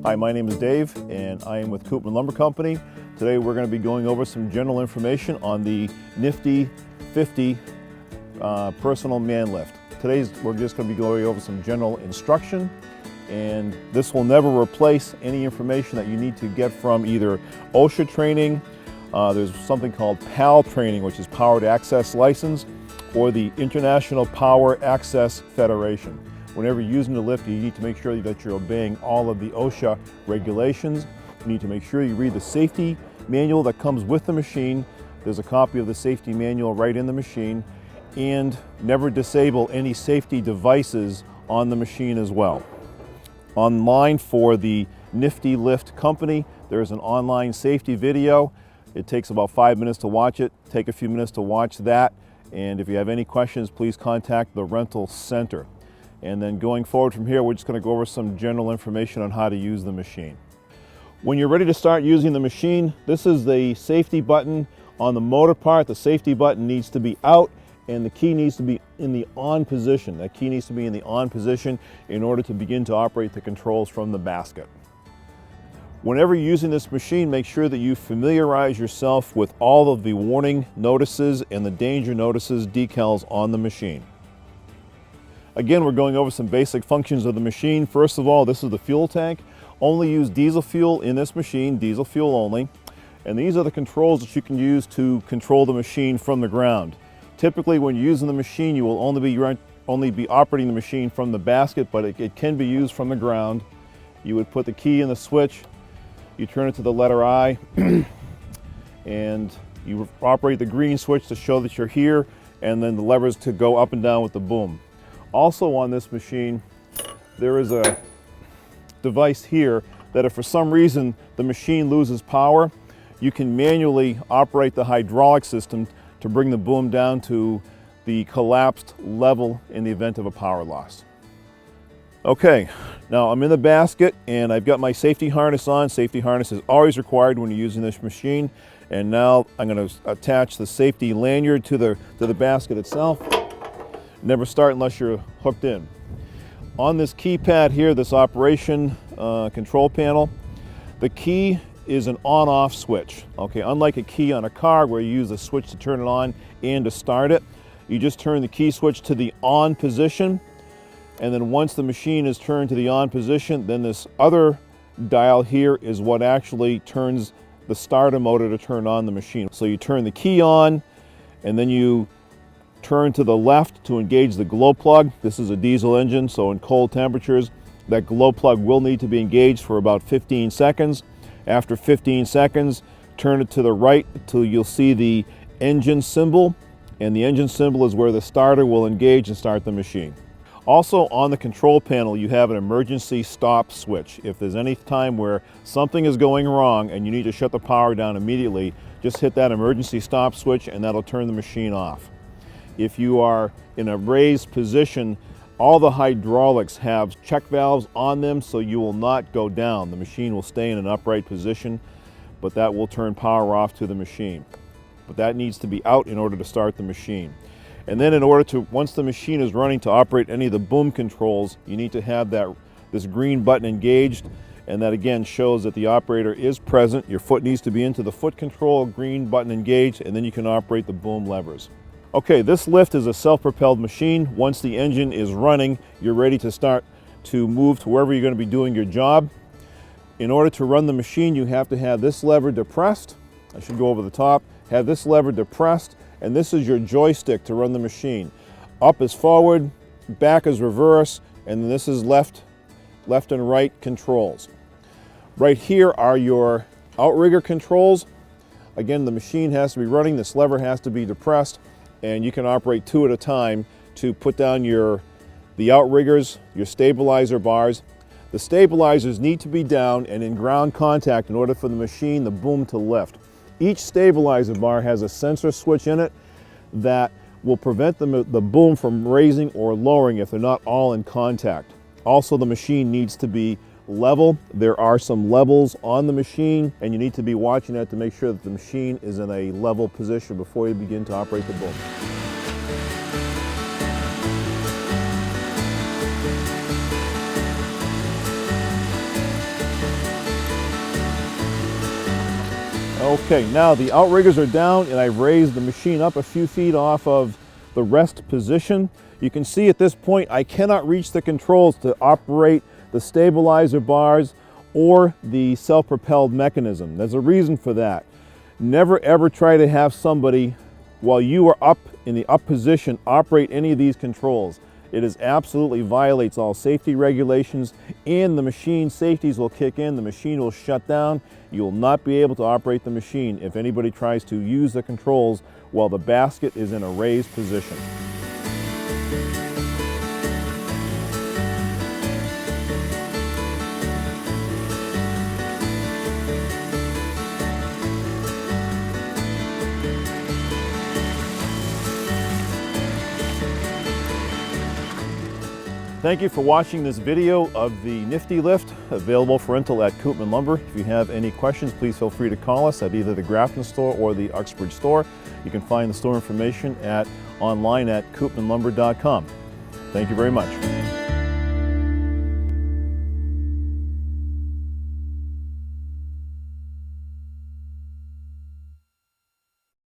Hi, my name is Dave and I am with Koopman Lumber Company. Today we're going to be going over some general information on the Nifty 50 personal man lift. Today we're just going to be going over some general instruction, and this will never replace any information that you need to get from either OSHA training, there's something called PAL training, which is Powered Access License, or the International Power Access Federation. Whenever you're using the lift, you need to make sure that you're obeying all of the OSHA regulations. You need to make sure you read the safety manual that comes with the machine. There's a copy of the safety manual right in the machine, and never disable any safety devices on the machine as well. Online for the Nifty Lift Company, there's an online safety video. It takes about 5 minutes to watch it. Take a few minutes to watch that, and if you have any questions, please contact the rental center. And then going forward from here, we're just going to go over some general information on how to use the machine. When you're ready to start using the machine, this is the safety button on the motor part. The safety button needs to be out and the key needs to be in the on position. That key needs to be in the on position in order to begin to operate the controls from the basket. Whenever you're using this machine, make sure that you familiarize yourself with all of the warning notices and the danger notices decals on the machine. Again, we're going over some basic functions of the machine. First of all, this is the fuel tank. Only use diesel fuel in this machine, diesel fuel only. And these are the controls that you can use to control the machine from the ground. Typically, when you're using the machine, you will only be operating the machine from the basket, but it can be used from the ground. You would put the key in the switch, you turn it to the letter I, and you operate the green switch to show that you're here, and then the levers to go up and down with the boom. Also on this machine, there is a device here that if for some reason the machine loses power, you can manually operate the hydraulic system to bring the boom down to the collapsed level in the event of a power loss. Okay, now I'm in the basket and I've got my safety harness on. Safety harness is always required when you're using this machine. And now I'm going to attach the safety lanyard to the basket itself. Never start unless you're hooked in. On this keypad here, this operation control panel, the key is an on-off switch. Okay, unlike a key on a car where you use a switch to turn it on and to start it, you just turn the key switch to the on position, and then once the machine is turned to the on position, then this other dial here is what actually turns the starter motor to turn on the machine. So you turn the key on, and then you turn to the left to engage the glow plug. This is a diesel engine, so in cold temperatures, that glow plug will need to be engaged for about 15 seconds. After 15 seconds, turn it to the right until you'll see the engine symbol, and the engine symbol is where the starter will engage and start the machine. Also on the control panel, you have an emergency stop switch. If there's any time where something is going wrong and you need to shut the power down immediately, just hit that emergency stop switch and that'll turn the machine off. If you are in a raised position, all the hydraulics have check valves on them, so you will not go down. The machine will stay in an upright position, but that will turn power off to the machine. But that needs to be out in order to start the machine. And then in order to, once the machine is running, to operate any of the boom controls, you need to have this green button engaged, and that again shows that the operator is present. Your foot needs to be into the foot control, green button engaged, and then you can operate the boom levers. Okay, this lift is a self-propelled machine. Once the engine is running, you're ready to start to move to wherever you're going to be doing your job. In order to run the machine, you have to have this lever depressed. I should go over the top. Have this lever depressed, and this is your joystick to run the machine. Up is forward, back is reverse, and this is left and right controls. Right here are your outrigger controls. Again, the machine has to be running, this lever has to be depressed, and you can operate two at a time to put down the outriggers, your stabilizer bars. The stabilizers need to be down and in ground contact in order for the machine, the boom, to lift. Each stabilizer bar has a sensor switch in it that will prevent the boom from raising or lowering if they're not all in contact. Also, the machine needs to be level. There are some levels on the machine, and you need to be watching that to make sure that the machine is in a level position before you begin to operate the boom. Okay, now the outriggers are down and I've raised the machine up a few feet off of the rest position. You can see at this point I cannot reach the controls to operate the stabilizer bars or the self-propelled mechanism. There's a reason for that. Never ever try to have somebody, while you are up in the up position, operate any of these controls. It is absolutely violates all safety regulations, and the machine safeties will kick in, the machine will shut down. You will not be able to operate the machine if anybody tries to use the controls while the basket is in a raised position. Thank you for watching this video of the Nifty lift, available for rental at Koopman Lumber. If you have any questions, please feel free to call us at either the Grafton store or the Uxbridge store. You can find the store information online at koopmanlumber.com. Thank you very much.